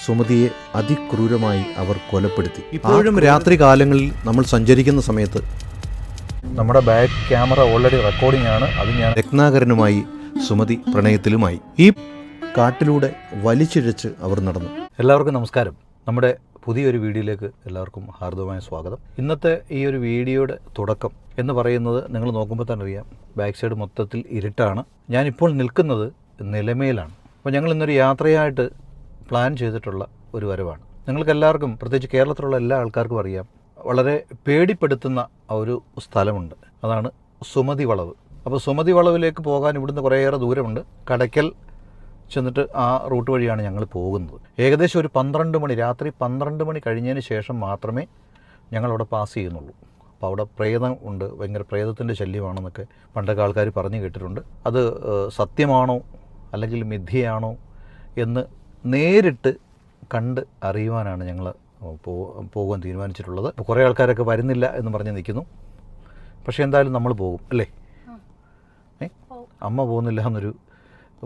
സുമതിയെ അതിക്രൂരമായി അവർ കൊലപ്പെടുത്തി. ഇപ്പോഴും രാത്രി കാലങ്ങളിൽ നമ്മൾ സഞ്ചരിക്കുന്ന സമയത്ത് നമ്മുടെ ബാക്ക് ക്യാമറ ഓൾറെഡി റെക്കോർഡിംഗ് ആണ്. അത് ഞാൻ രത്നാകരനുമായി സുമതി പ്രണയത്തിലുമായി. ഈ കാട്ടിലൂടെ വലിച്ചിഴച്ച് അവർ നടന്നു. എല്ലാവർക്കും നമസ്കാരം. നമ്മുടെ പുതിയൊരു വീഡിയോയിലേക്ക് എല്ലാവർക്കും ഹാർദവമായ സ്വാഗതം. ഇന്നത്തെ ഈ ഒരു വീഡിയോയുടെ തുടക്കം എന്ന് പറയുന്നത് നിങ്ങൾ നോക്കുമ്പോൾ തന്നെ അറിയാം, ബാക്ക് സൈഡ് മൊത്തത്തിൽ ഇരുട്ടാണ്. ഞാനിപ്പോൾ നിൽക്കുന്നത് നിലമേലാണ്. അപ്പോൾ ഞങ്ങൾ ഇന്നൊരു യാത്രയായിട്ട് പ്ലാൻ ചെയ്തിട്ടുള്ള ഒരു വരവാണ്. നിങ്ങൾക്കെല്ലാവർക്കും, പ്രത്യേകിച്ച് കേരളത്തിലുള്ള എല്ലാ ആൾക്കാർക്കും അറിയാം, വളരെ പേടിപ്പെടുത്തുന്ന ഒരു സ്ഥലമുണ്ട്. അതാണ് സുമതി വളവ്. അപ്പോൾ സുമതി വളവിലേക്ക് പോകാൻ ഇവിടുന്ന് കുറേയേറെ ദൂരമുണ്ട്. കടയ്ക്കൽ ചെന്നിട്ട് ആ റൂട്ട് വഴിയാണ് ഞങ്ങൾ പോകുന്നത്. ഏകദേശം ഒരു 12 മണി, രാത്രി 12 മണി കഴിഞ്ഞതിന് ശേഷം മാത്രമേ ഞങ്ങളവിടെ പാസ് ചെയ്യുന്നുള്ളൂ. അപ്പോൾ അവിടെ പ്രേതം ഉണ്ട്, ഭയങ്കര പ്രേതത്തിൻ്റെ ശല്യമാണെന്നൊക്കെ പണ്ടൊക്കെ ആൾക്കാർ പറഞ്ഞു കേട്ടിട്ടുണ്ട്. അത് സത്യമാണോ അല്ലെങ്കിൽ മിഥ്യയാണോ എന്ന് നേരിട്ട് കണ്ട് അറിയുവാനാണ് ഞങ്ങൾ പോകാൻ തീരുമാനിച്ചിട്ടുള്ളത്. അപ്പോൾ കുറേ ആൾക്കാരൊക്കെ വരുന്നില്ല എന്ന് പറഞ്ഞ് നിൽക്കുന്നു. പക്ഷേ എന്തായാലും നമ്മൾ പോകും അല്ലേ? അമ്മ പോകുന്നില്ല എന്നൊരു,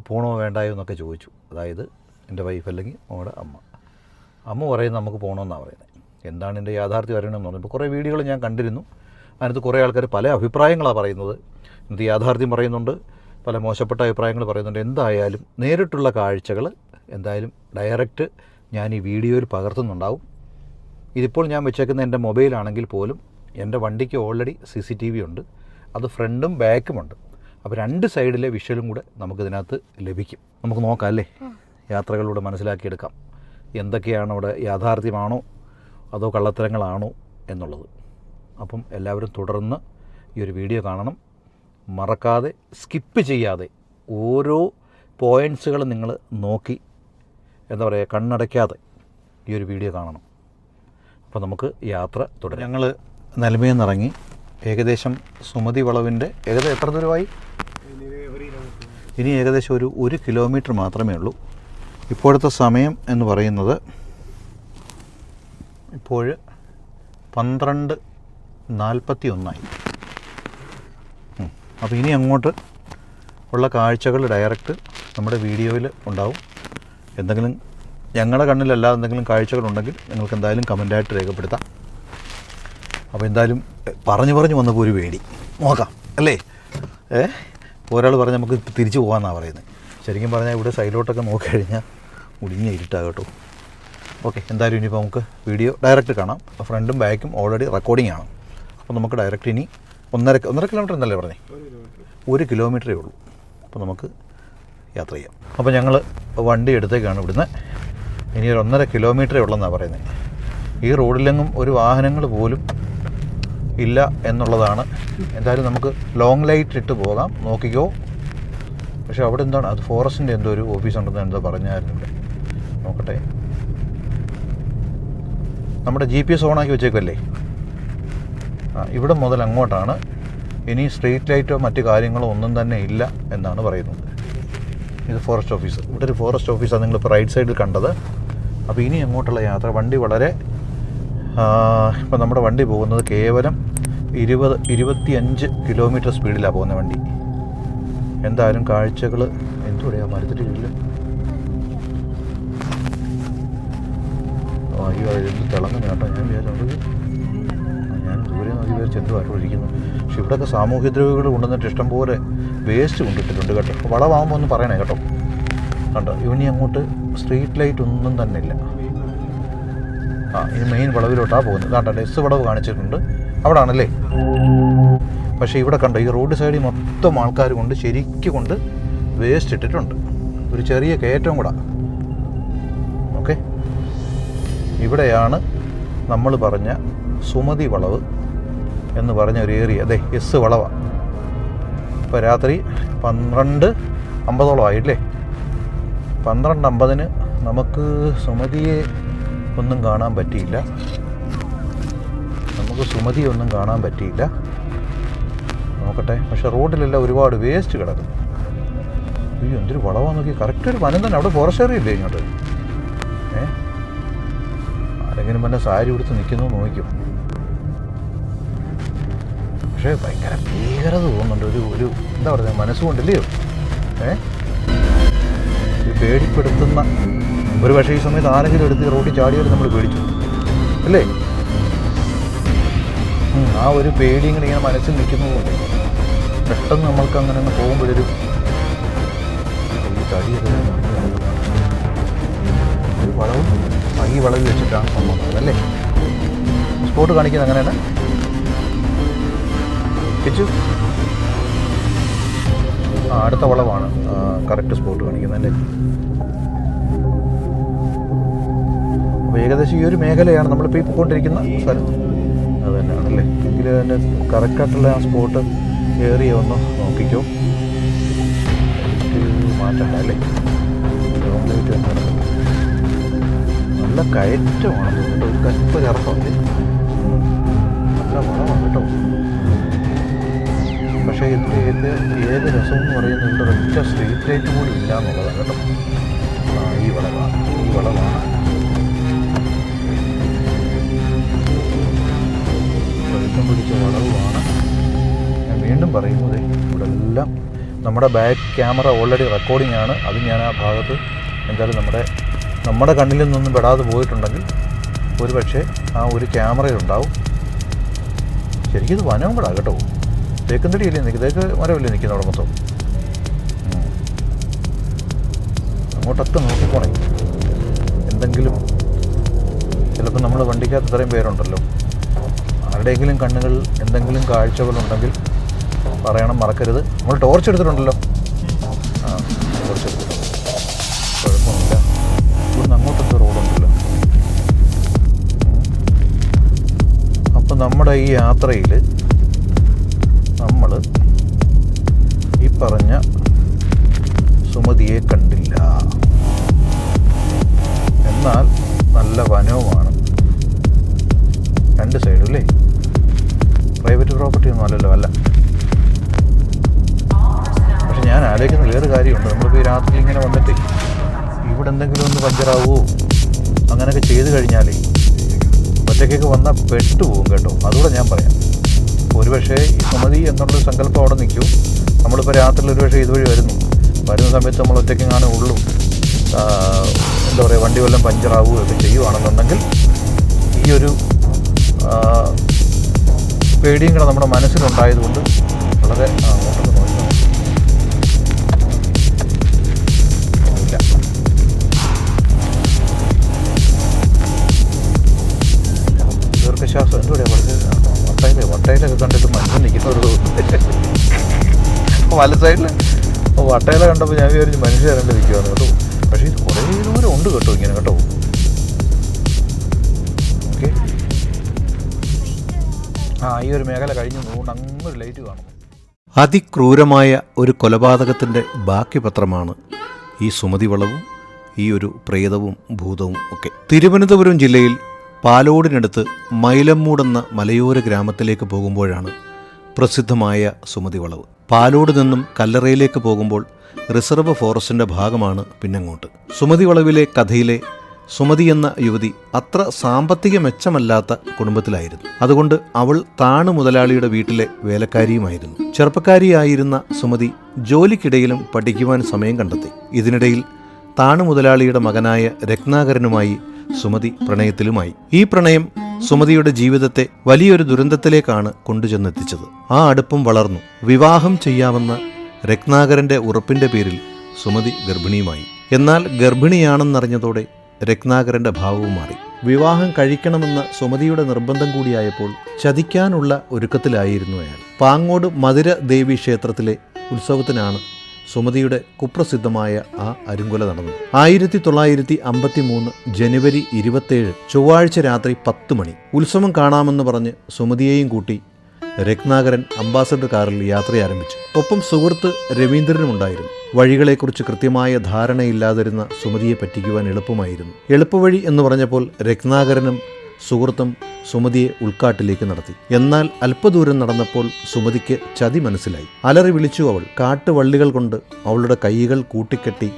പോകണോ വേണ്ടായോ എന്നൊക്കെ ചോദിച്ചു. അതായത് എൻ്റെ വൈഫ് അല്ലെങ്കിൽ നമ്മുടെ അമ്മ പറയുന്നത് നമുക്ക് പോകണമെന്നാണ് പറയുന്നത്. എന്താണ് എൻ്റെ യാഥാർത്ഥ്യം അറിയണമെന്ന് പറഞ്ഞപ്പോൾ കുറേ വീഡിയോകൾ ഞാൻ കണ്ടിരുന്നു. അതിനകത്ത് കുറേ ആൾക്കാർ പല അഭിപ്രായങ്ങളാണ് പറയുന്നത്. ഇത് യാഥാർത്ഥ്യം പറയുന്നുണ്ട്, പല മോശപ്പെട്ട അഭിപ്രായങ്ങൾ പറയുന്നുണ്ട്. എന്തായാലും നേരിട്ടുള്ള കാഴ്ചകൾ എന്തായാലും ഡയറക്റ്റ് ഞാൻ ഈ വീഡിയോയിൽ പകർത്തുന്നുണ്ടാവും. ഇതിപ്പോൾ ഞാൻ വെച്ചേക്കുന്ന എൻ്റെ മൊബൈലാണെങ്കിൽ പോലും എൻ്റെ വണ്ടിക്ക് ഓൾറെഡി CCTV ഉണ്ട്. അത് ഫ്രണ്ടും ബാക്കുമുണ്ട്. അപ്പോൾ 2 സൈഡിലെ വിഷ്വലും കൂടെ നമുക്കിതിനകത്ത് ലഭിക്കും. നമുക്ക് നോക്കാം അല്ലേ? യാത്രകളിലൂടെ മനസ്സിലാക്കിയെടുക്കാം എന്തൊക്കെയാണ് അവിടെ യാഥാർത്ഥ്യമാണോ അതോ കള്ളത്തരങ്ങളാണോ എന്നുള്ളത്. അപ്പം എല്ലാവരും തുടർന്ന് ഈ ഒരു വീഡിയോ കാണണം. മറക്കാതെ സ്കിപ്പ് ചെയ്യാതെ ഓരോ പോയിൻറ്റ്സുകൾ നിങ്ങൾ നോക്കി, എന്താ പറയുക, കണ്ണടയ്ക്കാതെ ഈ ഒരു വീഡിയോ കാണണം. അപ്പോൾ നമുക്ക് യാത്ര തുടരാം. ഞങ്ങൾ നിലമയിൽ നിന്നിറങ്ങി ഏകദേശം സുമതി വളവിൻ്റെ ഏകദേശം എത്ര ദൂരമായി? ഇനി ഏകദേശം ഒരു 1 കിലോമീറ്റർ മാത്രമേ ഉള്ളൂ. ഇപ്പോഴത്തെ സമയം എന്ന് പറയുന്നത് ഇപ്പോൾ 12:41. അപ്പോൾ ഇനി അങ്ങോട്ട് ഉള്ള കാഴ്ചകൾ ഡയറക്റ്റ് നമ്മുടെ വീഡിയോയിൽ ഉണ്ടാവും. എന്തെങ്കിലും ഞങ്ങളുടെ കണ്ണിലല്ലാതെ എന്തെങ്കിലും കാഴ്ചകളുണ്ടെങ്കിൽ നിങ്ങൾക്ക് എന്തായാലും കമൻ്റായിട്ട് രേഖപ്പെടുത്താം. അപ്പോൾ എന്തായാലും പറഞ്ഞു വന്നപ്പോൾ ഒരു പേടി, നോക്കാം അല്ലേ? ഒരാൾ പറഞ്ഞ് നമുക്ക് തിരിച്ചു പോകാമെന്നാണ് പറയുന്നത്. ശരിക്കും പറഞ്ഞാൽ ഇവിടെ സൈഡിലോട്ടൊക്കെ നോക്കിക്കഴിഞ്ഞാൽ മുടിഞ്ഞ ഇരുട്ടാണ് കേട്ടോ. ഓക്കെ, എന്തായാലും ഇനിയിപ്പോൾ നമുക്ക് വീഡിയോ ഡയറക്റ്റ് കാണാം. ഫ്രണ്ടും ബാക്കും ഓൾറെഡി റെക്കോർഡിംഗ് ആണ്. അപ്പോൾ നമുക്ക് ഡയറക്റ്റ് ഇനി 1.5 കിലോമീറ്റർ എന്നല്ലേ പറഞ്ഞേ? 1 കിലോമീറ്ററേ ഉള്ളൂ. അപ്പോൾ നമുക്ക് യാത്ര ചെയ്യാം. അപ്പോൾ ഞങ്ങൾ വണ്ടി എടുത്തേക്കാണ് ഇവിടുന്ന്. ഇനി ഒരു 1.5 കിലോമീറ്ററേ ഉള്ളെന്നാണ് പറയുന്നത്. ഈ റോഡിലെങ്ങും ഒരു വാഹനങ്ങൾ പോലും ഇല്ല എന്നുള്ളതാണ്. എന്തായാലും നമുക്ക് ലോങ് ലൈറ്റ് ഇട്ട് പോകാം, നോക്കിക്കോ. പക്ഷേ അവിടെ എന്താണ്, അത് ഫോറസ്റ്റിൻ്റെ എന്തോ ഒരു ഓഫീസുണ്ടെന്ന് എന്തോ പറഞ്ഞായിരുന്നു. ഇവിടെ നോക്കട്ടെ. നമ്മുടെ GPS ഓണാക്കി വെച്ചേക്കല്ലേ? ഇവിടെ മുതൽ അങ്ങോട്ടാണ്. ഇനി സ്ട്രീറ്റ് ലൈറ്റോ മറ്റു കാര്യങ്ങളോ ഒന്നും തന്നെ ഇല്ല എന്നാണ് പറയുന്നത്. ഇത് ഫോറസ്റ്റ് ഓഫീസ്. ഇവിടെ ഒരു ഫോറസ്റ്റ് ഓഫീസാണ് നിങ്ങളിപ്പോൾ റൈറ്റ് സൈഡിൽ കണ്ടത്. അപ്പോൾ ഇനി അങ്ങോട്ടുള്ള യാത്ര, വണ്ടി വളരെ ഇപ്പം നമ്മുടെ വണ്ടി പോകുന്നത് കേവലം 20-25 കിലോമീറ്റർ സ്പീഡിലാണ് പോകുന്ന വണ്ടി. എന്തായാലും കാഴ്ചകൾ എന്തുകൂടെയാ മരത്തിട്ടില്ല. അയ്യോ, എന്ത് തിളങ്ങുന്ന കേട്ടോ. ഞാൻ ദൂരെ നോക്കി വിചാരിച്ച് എന്തുമായിട്ട് ഇരിക്കുന്നു. പക്ഷെ ഇവിടെയൊക്കെ സാമൂഹ്യദ്രോഹികൾ കൊണ്ടുവന്നിട്ട് ഇഷ്ടംപോലെ വേസ്റ്റ് കൊണ്ടിട്ടിട്ടുണ്ട് കേട്ടോ. വളവാകുമ്പോൾ ഒന്ന് പറയണേ കേട്ടോ. കണ്ടോ, ഇവനി അങ്ങോട്ട് സ്ട്രീറ്റ് ലൈറ്റ് ഒന്നും തന്നെ ഇല്ല. ഇത് മെയിൻ വളവിലോട്ടാണ് പോകുന്നത്. കണ്ടോ, എസ് വളവ് കാണിച്ചിട്ടുണ്ട്, അവിടെ ആണല്ലേ. പക്ഷേ ഇവിടെ കണ്ടോ, ഈ റോഡ് സൈഡിൽ മൊത്തം ആൾക്കാർ കൊണ്ട് ശരിക്കും കൊണ്ട് വേസ്റ്റ് ഇട്ടിട്ടുണ്ട്. ഒരു ചെറിയ കയറ്റവും കൂടെ. ഓക്കെ, ഇവിടെയാണ് നമ്മൾ പറഞ്ഞ സുമതി വളവ് എന്ന് പറഞ്ഞ ഒരു ഏരിയ. അതെ, എസ് വളവാണ്. ഇപ്പോൾ രാത്രി 12:50 ആയില്ലേ? 12:50 നമുക്ക് സുമതിയെ ഒന്നും കാണാൻ പറ്റിയില്ല. നോക്കട്ടെ. പക്ഷേ റോഡിലെല്ലാം ഒരുപാട് വേസ്റ്റ് കിടക്കുന്നു. അയ്യോ, എന്തൊരു വളവാന്ന് നോക്കി. കറക്റ്റ് ഒരു വനം തന്നെ. അവിടെ ഫോറസ്റ്റ് ഏരിയ ഇല്ലേ ഇങ്ങോട്ട്? ആരെങ്കിലും പിന്നെ സാരി ഉടുത്ത് നിൽക്കുന്നു നോക്കും. പക്ഷേ ഭയങ്കര ഭീകരത തോന്നുന്നുണ്ട്. ഒരു എന്താ പറയുക, മനസ്സുകൊണ്ടില്ലയോ? പേടിപ്പെടുത്തുന്ന ഒരു പക്ഷേ ഈ സമയത്ത് ആരെങ്കിലും എടുത്ത് റോഡിൽ ചാടിയാലും നമ്മൾ പേടിച്ചു അല്ലേ? ആ ഒരു പേടി ഇങ്ങനെ മനസ്സിൽ നിൽക്കുന്നതുകൊണ്ട് പെട്ടെന്ന് നമ്മൾക്ക് അങ്ങനെ അങ്ങ് പോകുമ്പോഴൊരു ചാടിയൊക്കെ ഒരു വളവും ഈ വളവ് വെച്ചിട്ടാണ് സംഭവം അല്ലേ? സ്പോട്ട് കാണിക്കുന്നത് അങ്ങനെയാണ് കിച്ചു. അടുത്ത വളവാണ് കറക്റ്റ് സ്പോട്ട് കാണിക്കുന്നത് അല്ലേ? അപ്പോൾ ഏകദേശം ഈ ഒരു മേഖലയാണ് നമ്മളിപ്പോൾ ഈ പോയിക്കൊണ്ടിരിക്കുന്ന സ്ഥലം. അത് തന്നെയാണല്ലേ? എങ്കിൽ അതിൻ്റെ കറക്റ്റായിട്ടുള്ള ആ സ്പോട്ട് ഏറിയ ഒന്ന് നോക്കിക്കോ. മാറ്റണ്ട അല്ലേ? നല്ല കയറ്റമാണ് കേട്ടോ, ഒരു കലിപ്പ് ഇറക്കമല്ലേ? നല്ല വളമാണ് കേട്ടോ. പക്ഷേ ഇതിൻ്റെ ഏത് രസമെന്ന് പറയുന്നത് ഇവിടെ ഒറ്റ സ്ട്രീറ്റ് ലൈറ്റ് പോലും ഇല്ല എന്നുള്ളതാണ് കേട്ടോ. ഈ വളവാണ് വെളുക്കം പിടിച്ച വളവുമാണ്. ഞാൻ വീണ്ടും പറയുന്നത് ഇവിടെ എല്ലാം നമ്മുടെ ബാക്ക് ക്യാമറ ഓൾറെഡി റെക്കോർഡിംഗ് ആണ്. അത് ഞാൻ ആ ഭാഗത്ത് എന്തായാലും നമ്മുടെ കണ്ണിൽ നിന്നൊന്നും പെടാതെ പോയിട്ടുണ്ടെങ്കിൽ ഒരു പക്ഷേ ആ ഒരു ക്യാമറയുണ്ടാവും. ശരിക്കും ഇത് വനവും കൂടാ കേട്ടോ. തേക്കും തടിയല്ലേ നിൽക്കുക, തേക്ക് മരമല്ലേ നിൽക്കുന്ന അവിടെ മൊത്തം. അങ്ങോട്ടൊക്കെ നോക്കിപ്പോണേ. എന്തെങ്കിലും ചിലപ്പോൾ നമ്മൾ വണ്ടിക്കകത്ത് ഇത്രയും പേരുണ്ടല്ലോ, ആരുടെയെങ്കിലും കണ്ണുകൾ എന്തെങ്കിലും കാഴ്ചകളുണ്ടെങ്കിൽ പറയണം, മറക്കരുത്. നമ്മൾ ടോർച്ച് എടുത്തിട്ടുണ്ടല്ലോ. ടോർച്ച് എടുത്തിട്ടുണ്ട്, കുഴപ്പമൊന്നുമില്ല. ഇവിടുന്ന് അങ്ങോട്ടൊക്കെ റോഡുണ്ടല്ലോ. അപ്പം നമ്മുടെ ഈ യാത്രയിൽ നമ്മൾ ഈ പറഞ്ഞ സുമതിയെ കണ്ടില്ല. എന്നാൽ നല്ല വനവുമാണ് രണ്ട് സൈഡും അല്ലേ? പ്രൈവറ്റ് പ്രോപ്പർട്ടി ഒന്നും അല്ലല്ലോ. അല്ല, പക്ഷെ ഞാൻ ആലോചിക്കുന്ന വേറൊരു കാര്യമുണ്ട്. നമ്മളിപ്പോൾ ഈ രാത്രി ഇങ്ങനെ വന്നിട്ട് ഇവിടെ എന്തെങ്കിലും ഒന്ന് പഞ്ചറാവുമോ അങ്ങനെയൊക്കെ ചെയ്ത് കഴിഞ്ഞാലേ ഒറ്റയ്ക്കൊക്കെ വന്നാൽ പെട്ടുപോകും കേട്ടോ. അതുകൂടെ ഞാൻ പറയാം. ഒരുപക്ഷേ ഈ സുമതി എന്നുള്ളൊരു സങ്കല്പം അവിടെ നിൽക്കും. നമ്മളിപ്പോൾ രാത്രിയിൽ ഒരുപക്ഷേ ഇതുവഴി വരുന്ന സമയത്ത് നമ്മൾ ഒറ്റയ്ക്കെങ്ങാനും ഉള്ളൂ, എന്താ പറയുക, വണ്ടി വല്ലതും പഞ്ചറാവുകയൊക്കെ ചെയ്യുവാണെന്നുണ്ടെങ്കിൽ ഈ ഒരു പേടിയും കൂടെ നമ്മുടെ മനസ്സിലുണ്ടായതുകൊണ്ട് വളരെ അങ്ങോട്ടൊക്കെ നോക്കണം. ഇല്ല, ദീർഘശ്വാസം എന്തുകൂടെയാണ് പറഞ്ഞത്? വട്ടയിലൊക്കെ കണ്ടിട്ട് മനുഷ്യൻ നിൽക്കുന്നത് വല സൈഡിൽ വട്ടയില കണ്ടപ്പോൾ ഞാൻ വിചാരിച്ചു മനുഷ്യർ കണ്ട് നിൽക്കുവാണ് കേട്ടോ. പക്ഷേ ഇത് കുറേ ദൂരം ഉണ്ട് കേട്ടോ ഇങ്ങനെ കേട്ടോ. ഓക്കെ, ഈ ഒരു മേഖല കഴിഞ്ഞ് നോകൊണ്ട് അങ്ങൊരു ലൈറ്റ് കാണും. അതിക്രൂരമായ ഒരു കൊലപാതകത്തിൻ്റെ ബാക്കി പത്രമാണ് ഈ സുമതി വളവും ഈ ഒരു പ്രേതവും ഭൂതവും ഒക്കെ. തിരുവനന്തപുരം ജില്ലയിൽ പാലോടിനടുത്ത് മൈലമ്മൂടെന്ന മലയോര ഗ്രാമത്തിലേക്ക് പോകുമ്പോഴാണ് പ്രസിദ്ധമായ സുമതി വളവ്. പാലോട് നിന്നും കല്ലറയിലേക്ക് പോകുമ്പോൾ റിസർവ് ഫോറസ്റ്റിൻ്റെ ഭാഗമാണ് പിന്നങ്ങോട്ട്. സുമതി വളവിലെ കഥയിലെ സുമതി എന്ന യുവതി അത്ര സാമ്പത്തിക മെച്ചമല്ലാത്ത കുടുംബത്തിലായിരുന്നു. അതുകൊണ്ട് അവൾ താണു മുതലാളിയുടെ വീട്ടിലെ വേലക്കാരിയുമായിരുന്നു. ചെറുപ്പക്കാരിയായിരുന്ന സുമതി ജോലിക്കിടയിലും പഠിക്കുവാൻ സമയം കണ്ടെത്തി. ഇതിനിടയിൽ താണു മുതലാളിയുടെ മകനായ രത്നാകരനുമായി സുമതി പ്രണയത്തിലുമായി. ഈ പ്രണയം സുമതിയുടെ ജീവിതത്തെ വലിയൊരു ദുരന്തത്തിലേക്കാണ് കൊണ്ടുചെന്നെത്തിച്ചത്. ആ അടുപ്പം വളർന്നു. വിവാഹം ചെയ്യാമെന്ന രത്നാകരന്റെ ഉറപ്പിന്റെ പേരിൽ സുമതി ഗർഭിണിയുമായി. എന്നാൽ ഗർഭിണിയാണെന്നറിഞ്ഞതോടെ രത്നാകരന്റെ ഭാവവും മാറി. വിവാഹം കഴിക്കണമെന്ന സുമതിയുടെ നിർബന്ധം കൂടിയായപ്പോൾ ചതിക്കാനുള്ള ഒരുക്കത്തിലായിരുന്നു അയാൾ. പാങ്ങോട് മധുര ദേവി ക്ഷേത്രത്തിലെ ഉത്സവത്തിനാണ് സുമതിയുടെ കുപ്രസിദ്ധമായ ആ അരുങ്കൊല നടന്നത്. 1953 ജനുവരി 27 ചൊവ്വാഴ്ച രാത്രി 10 മണി. ഉത്സവം കാണാമെന്ന് പറഞ്ഞ് സുമതിയെയും കൂട്ടി രത്നാകരൻ അംബാസഡർ കാറിൽ യാത്ര ആരംഭിച്ചു. ഒപ്പം സുഹൃത്ത് രവീന്ദ്രനും ഉണ്ടായിരുന്നു. വഴികളെക്കുറിച്ച് കൃത്യമായ ധാരണയില്ലാതിരുന്ന സുമതിയെ പറ്റിക്കുവാൻ എളുപ്പമായിരുന്നു. എളുപ്പവഴി എന്ന് പറഞ്ഞപ്പോൾ രത്നാകരനും സുഹൃത്തും സുമതിയെ ഉൾക്കാട്ടിലേക്ക് നടത്തി. എന്നാൽ അല്പദൂരം നടന്നപ്പോൾ സുമതിക്ക് ചതി മനസ്സിലായി. അലറി വിളിച്ചു അവൾ. കാട്ടുവള്ളികൾ കൊണ്ട് അവളുടെ കൈകൾ കൂട്ടിക്കെട്ടി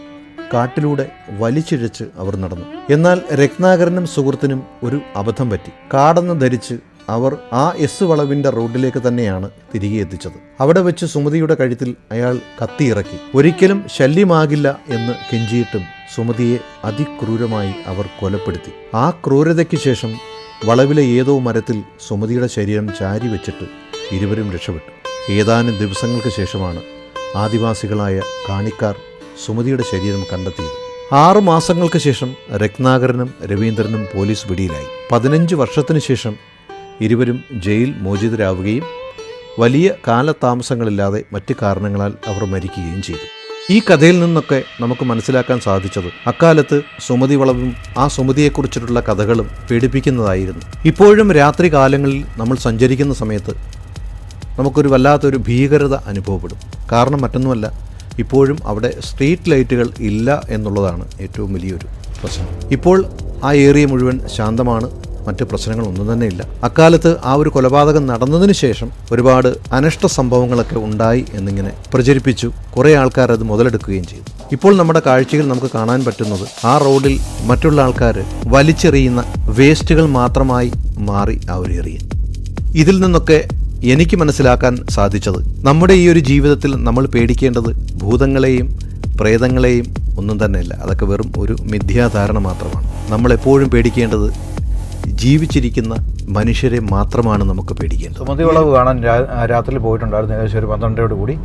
കാട്ടിലൂടെ വലിച്ചിഴച്ച് അവർ നടന്നു. എന്നാൽ രത്നാകരനും സുഹൃത്തിനും ഒരു അബദ്ധം പറ്റി. കാടെന്ന് ധരിച്ച് അവർ ആ എസ് വളവിൻ്റെ റോഡിലേക്ക് തന്നെയാണ് തിരികെ എത്തിച്ചത്. അവിടെ വെച്ച് സുമതിയുടെ കഴുത്തിൽ അയാൾ കത്തിയിറക്കി. ഒരിക്കലും ശല്യമാകില്ല എന്ന് കെഞ്ചിയിട്ടും സുമതിയെ അതിക്രൂരമായി അവർ കൊലപ്പെടുത്തി. ആ ക്രൂരതയ്ക്ക് ശേഷം വളവിലെ ഏതോ മരത്തിൽ സുമതിയുടെ ശരീരം ചാരി വെച്ചിട്ട് ഇരുവരും രക്ഷപ്പെട്ടു. ഏതാനും ദിവസങ്ങൾക്ക് ശേഷമാണ് ആദിവാസികളായ കാണിക്കാർ സുമതിയുടെ ശരീരം കണ്ടെത്തിയത്. 6 മാസങ്ങൾക്ക് ശേഷം രത്നാകരനും രവീന്ദ്രനും പോലീസ് പിടിയിലായി. 15 വർഷത്തിനു ശേഷം ഇരുവരും ജയിൽ മോചിതരാവുകയും വലിയ കാലതാമസങ്ങളില്ലാതെ മറ്റ് കാരണങ്ങളാൽ അവർ മരിക്കുകയും ചെയ്തു. ഈ കഥയിൽ നിന്നൊക്കെ നമുക്ക് മനസ്സിലാക്കാൻ സാധിച്ചത് അക്കാലത്ത് സുമതി വളവും ആ സുമതിയെക്കുറിച്ചിട്ടുള്ള കഥകളും പേടിപ്പിക്കുന്നതായിരുന്നു. ഇപ്പോഴും രാത്രി കാലങ്ങളിൽ നമ്മൾ സഞ്ചരിക്കുന്ന സമയത്ത് നമുക്കൊരു വല്ലാത്തൊരു ഭീകരത അനുഭവപ്പെടും. കാരണം മറ്റൊന്നുമല്ല, ഇപ്പോഴും അവിടെ സ്ട്രീറ്റ് ലൈറ്റുകൾ ഇല്ല എന്നുള്ളതാണ് ഏറ്റവും വലിയൊരു പ്രശ്നം. ഇപ്പോൾ ആ ഏരിയ മുഴുവൻ ശാന്തമാണ്, മറ്റ് പ്രശ്നങ്ങളൊന്നും തന്നെ ഇല്ല. അക്കാലത്ത് ആ ഒരു കൊലപാതകം നടന്നതിന് ശേഷം ഒരുപാട് അനിഷ്ട സംഭവങ്ങളൊക്കെ ഉണ്ടായി എന്നിങ്ങനെ പ്രചരിപ്പിച്ചു. കുറേ ആൾക്കാർ അത് മുതലെടുക്കുകയും ചെയ്തു. ഇപ്പോൾ നമ്മുടെ കാഴ്ചയിൽ നമുക്ക് കാണാൻ പറ്റുന്നത് ആ റോഡിൽ മറ്റുള്ള ആൾക്കാർ വലിച്ചെറിയുന്ന വേസ്റ്റുകൾ മാത്രമായി മാറി ആ ഒരു ഏരിയ. ഇതിൽ നിന്നൊക്കെ എനിക്ക് മനസ്സിലാക്കാൻ സാധിച്ചത് നമ്മുടെ ഈ ഒരു ജീവിതത്തിൽ നമ്മൾ പേടിക്കേണ്ടത് ഭൂതങ്ങളെയും പ്രേതങ്ങളെയും ഒന്നും തന്നെയല്ല. അതൊക്കെ വെറും ഒരു മിഥ്യാധാരണ മാത്രമാണ്. നമ്മളെപ്പോഴും പേടിക്കേണ്ടത് ജീവിച്ചിരിക്കുന്ന മനുഷ്യരെ മാത്രമാണ് നമുക്ക് പേടിക്കേണ്ടത്. സുമതി വളവ് കാണാൻ രാത്രി പോയിട്ടുണ്ടായിരുന്നു. ഏകദേശം ഒരു 12 കൂടി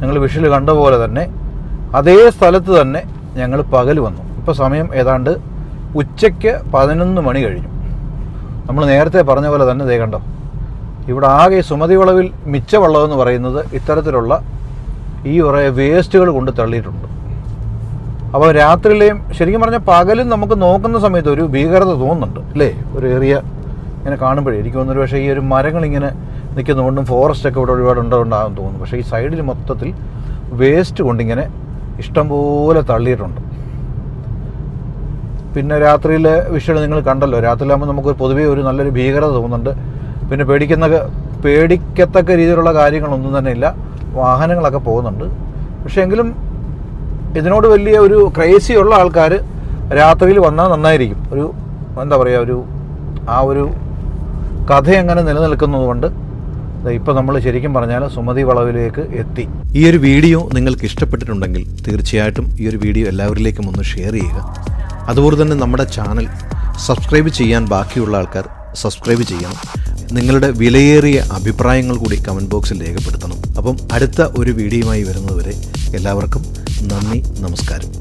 ഞങ്ങൾ വിഷയിൽ കണ്ട പോലെ തന്നെ അതേ സ്ഥലത്ത് തന്നെ ഞങ്ങൾ പകൽ വന്നു. ഇപ്പോൾ സമയം ഏതാണ്ട് ഉച്ചയ്ക്ക് 11 മണി കഴിഞ്ഞു. നമ്മൾ നേരത്തെ പറഞ്ഞ പോലെ തന്നെ ദേ കണ്ടോ, ഇവിടെ ആകെ സുമതി വളവിൽ മിച്ചവള്ളം എന്ന് പറയുന്നത് ഇത്തരത്തിലുള്ള ഈ കുറേ വേസ്റ്റുകൾ കൊണ്ട് തള്ളിയിട്ടുണ്ട്. അപ്പോൾ രാത്രിയിലെയും ശരിക്കും പറഞ്ഞാൽ പകലും നമുക്ക് നോക്കുന്ന സമയത്ത് ഒരു ഭീകരത തോന്നുന്നുണ്ട് അല്ലേ? ഒരു ഏരിയ ഇങ്ങനെ കാണുമ്പോഴേ എനിക്ക് തോന്നുന്നു പക്ഷേ ഈ ഒരു മരങ്ങളിങ്ങനെ നിൽക്കുന്നതുകൊണ്ടും ഫോറസ്റ്റൊക്കെ ഇവിടെ ഒരുപാട് ഉണ്ടാകും തോന്നുന്നു. പക്ഷേ ഈ സൈഡിൽ മൊത്തത്തിൽ വേസ്റ്റ് കൊണ്ടിങ്ങനെ ഇഷ്ടംപോലെ തള്ളിയിട്ടുണ്ട്. പിന്നെ രാത്രിയിലെ വിഷ്വൽ നിങ്ങൾ കണ്ടല്ലോ. രാത്രിയിലാകുമ്പോൾ നമുക്ക് പൊതുവേ ഒരു നല്ലൊരു ഭീകരത തോന്നുന്നുണ്ട്. പിന്നെ പേടിക്കത്തക്ക രീതിയിലുള്ള കാര്യങ്ങളൊന്നും തന്നെ ഇല്ല. വാഹനങ്ങളൊക്കെ പോകുന്നുണ്ട്. പക്ഷേ എങ്കിലും ഇതിനോട് വലിയ ഒരു ക്രേസി ഉള്ള ആൾക്കാർ രാത്രിയിൽ വന്നാൽ നന്നായിരിക്കും. ഒരു എന്താ പറയുക, ആ ഒരു കഥ എങ്ങനെ നിലനിൽക്കുന്നതുകൊണ്ട് ഇപ്പോൾ നമ്മൾ ശരിക്കും പറഞ്ഞാൽ സുമതി വളവിലേക്ക് എത്തി. ഈ ഒരു വീഡിയോ നിങ്ങൾക്ക് ഇഷ്ടപ്പെട്ടിട്ടുണ്ടെങ്കിൽ തീർച്ചയായിട്ടും ഈ ഒരു വീഡിയോ എല്ലാവരിലേക്കും ഒന്ന് ഷെയർ ചെയ്യുക. അതുപോലെ തന്നെ നമ്മുടെ ചാനൽ സബ്സ്ക്രൈബ് ചെയ്യാൻ ബാക്കിയുള്ള ആൾക്കാർ സബ്സ്ക്രൈബ് ചെയ്യണം. നിങ്ങളുടെ വിലയേറിയ അഭിപ്രായങ്ങൾ കൂടി കമൻറ്റ് ബോക്സിൽ രേഖപ്പെടുത്തണം. അപ്പം അടുത്ത ഒരു വീഡിയോയുമായി വരുന്നതുവരെ എല്ലാവർക്കും നന്ദി, നമസ്കാരം.